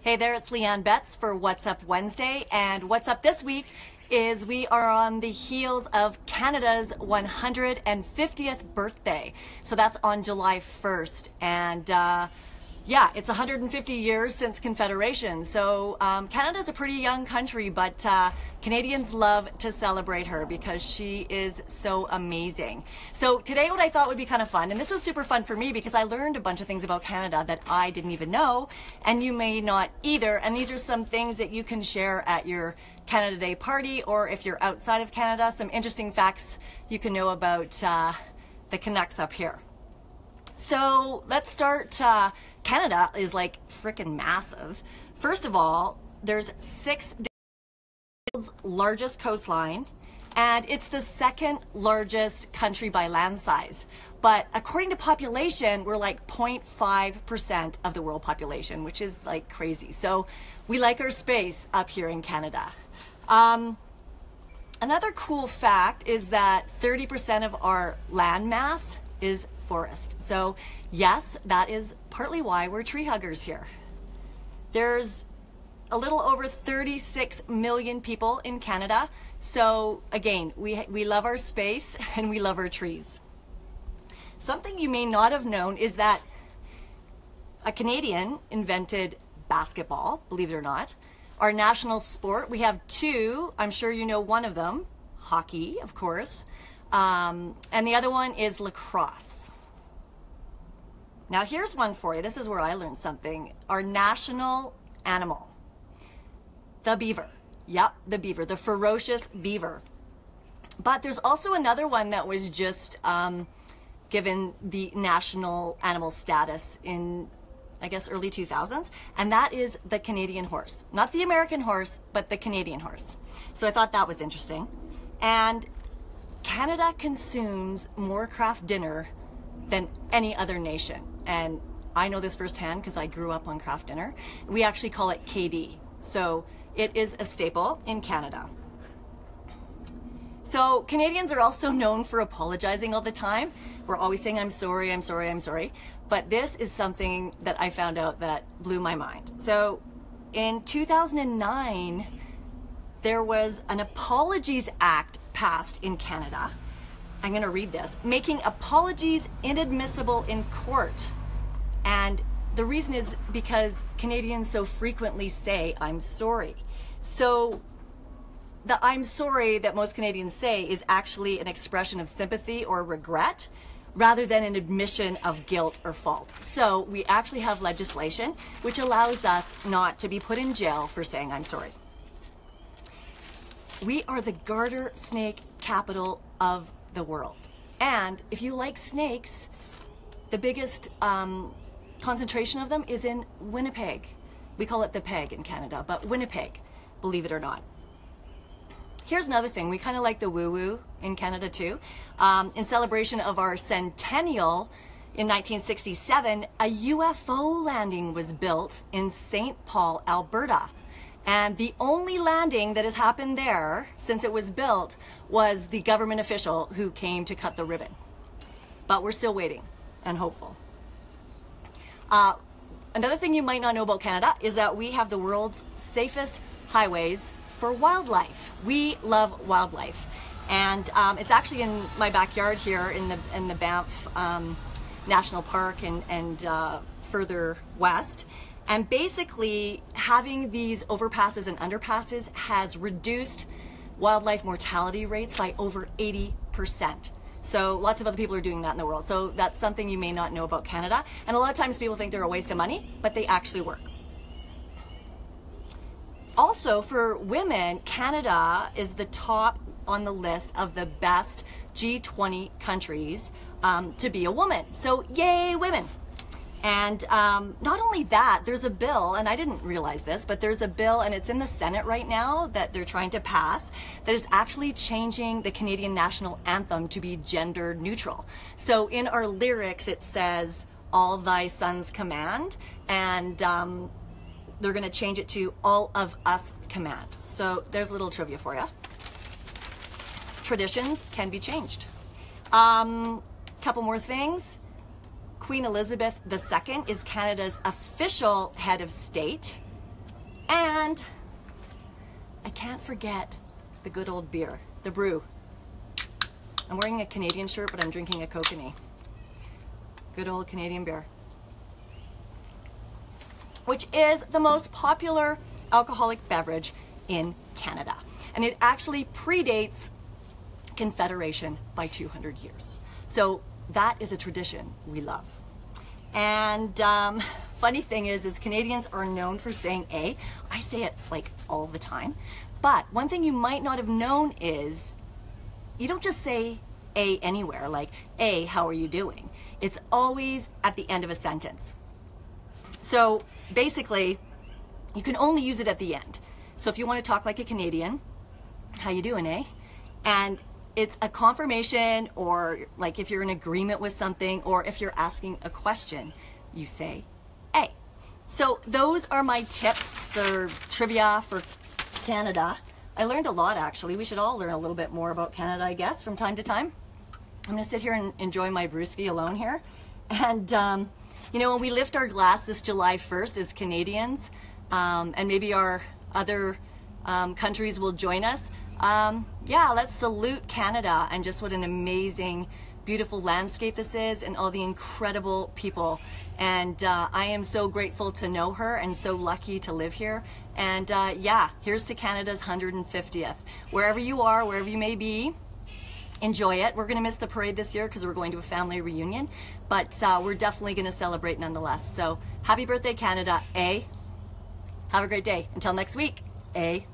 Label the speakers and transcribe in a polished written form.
Speaker 1: Hey there, it's Leanne Betts for What's Up Wednesday, and what's up this week is we are on the heels of Canada's 150th birthday. So that's on July 1st, and yeah, it's 150 years since Confederation. So Canada's a pretty young country, but Canadians love to celebrate her because she is so amazing. So today what I thought would be kind of fun, and this was super fun for me because I learned a bunch of things about Canada that I didn't even know, and you may not either. And these are some things that you can share at your Canada Day party, or if you're outside of Canada, some interesting facts you can know about the Canucks up here. So let's start. Canada is like freaking massive. First of all, there's world's largest coastline, and it's the second largest country by land size. But according to population, we're like 0.5% of the world population, which is like crazy. So we like our space up here in Canada. Another cool fact is that 30% of our land mass is forest. So yes, that is partly why we're tree huggers here. There's a little over 36 million people in Canada. So again, we love our space and we love our trees. Something you may not have known is that a Canadian invented basketball, believe it or not. Our national sport, we have two, I'm sure you know one of them, hockey, of course, and the other one is lacrosse. Now here's one for you. This is where I learned something. Our national animal, the beaver. Yep, the beaver, the ferocious beaver. But there's also another one that was just given the national animal status in, I guess, early 2000s, and that is the Canadian horse. Not the American horse, but the Canadian horse. So I thought that was interesting. And Canada consumes more craft dinner than any other nation. And I know this firsthand because I grew up on craft dinner. We actually call it KD. So it is a staple in Canada. So Canadians are also known for apologizing all the time. We're always saying, I'm sorry, I'm sorry, I'm sorry. But this is something that I found out that blew my mind. So in 2009, there was an Apologies Act passed in Canada. I'm going to read this. Making apologies inadmissible in court. And the reason is because Canadians so frequently say, I'm sorry. So the I'm sorry that most Canadians say is actually an expression of sympathy or regret rather than an admission of guilt or fault. So we actually have legislation which allows us not to be put in jail for saying I'm sorry. We are the garter snake capital of the world. And if you like snakes, the biggest concentration of them is in Winnipeg. We call it the Peg in Canada, but Winnipeg, believe it or not. Here's another thing. We kind of like the woo-woo in Canada too. In celebration of our centennial in 1967, a UFO landing was built in St. Paul, Alberta. And the only landing that has happened there since it was built was the government official who came to cut the ribbon. But we're still waiting and hopeful. Another thing you might not know about Canada is that we have the world's safest highways for wildlife. We love wildlife. And it's actually in my backyard here in the Banff National Park and further west. And basically, having these overpasses and underpasses has reduced wildlife mortality rates by over 80%. So lots of other people are doing that in the world. So that's something you may not know about Canada. And a lot of times people think they're a waste of money, but they actually work. Also, for women, Canada is the top on the list of the best G20 countries to be a woman. So yay, women. And not only that, there's a bill, and I didn't realize this, but there's a bill, and it's in the Senate right now that they're trying to pass, that is actually changing the Canadian national anthem to be gender neutral. So in our lyrics, it says, all thy sons command, and they're going to change it to all of us command. So there's a little trivia for you. Traditions can be changed. Couple more things. Queen Elizabeth II is Canada's official head of state. And I can't forget the good old beer, the brew. I'm wearing a Canadian shirt, but I'm drinking a Kokanee. Good old Canadian beer, which is the most popular alcoholic beverage in Canada. And it actually predates Confederation by 200 years. So that is a tradition we love. And funny thing is Canadians are known for saying A. I say it like all the time. But one thing you might not have known is you don't just say A anywhere, like, A, how are you doing? It's always at the end of a sentence. So basically, you can only use it at the end. So if you want to talk like a Canadian, how you doing, eh? And it's a confirmation, or like if you're in agreement with something, or if you're asking a question, you say A. So those are my tips or trivia for Canada. I learned a lot, actually. We should all learn a little bit more about Canada, I guess, from time to time. I'm gonna sit here and enjoy my brewski alone here. And you know, when we lift our glass this July 1st as Canadians, and maybe our other countries will join us, yeah, let's salute Canada and just what an amazing, beautiful landscape this is, and all the incredible people. And I am so grateful to know her and so lucky to live here. And yeah, here's to Canada's 150th. Wherever you are, wherever you may be, enjoy it. We're gonna miss the parade this year because we're going to a family reunion, but we're definitely gonna celebrate nonetheless. So happy birthday, Canada, A. Have a great day. Until next week, A.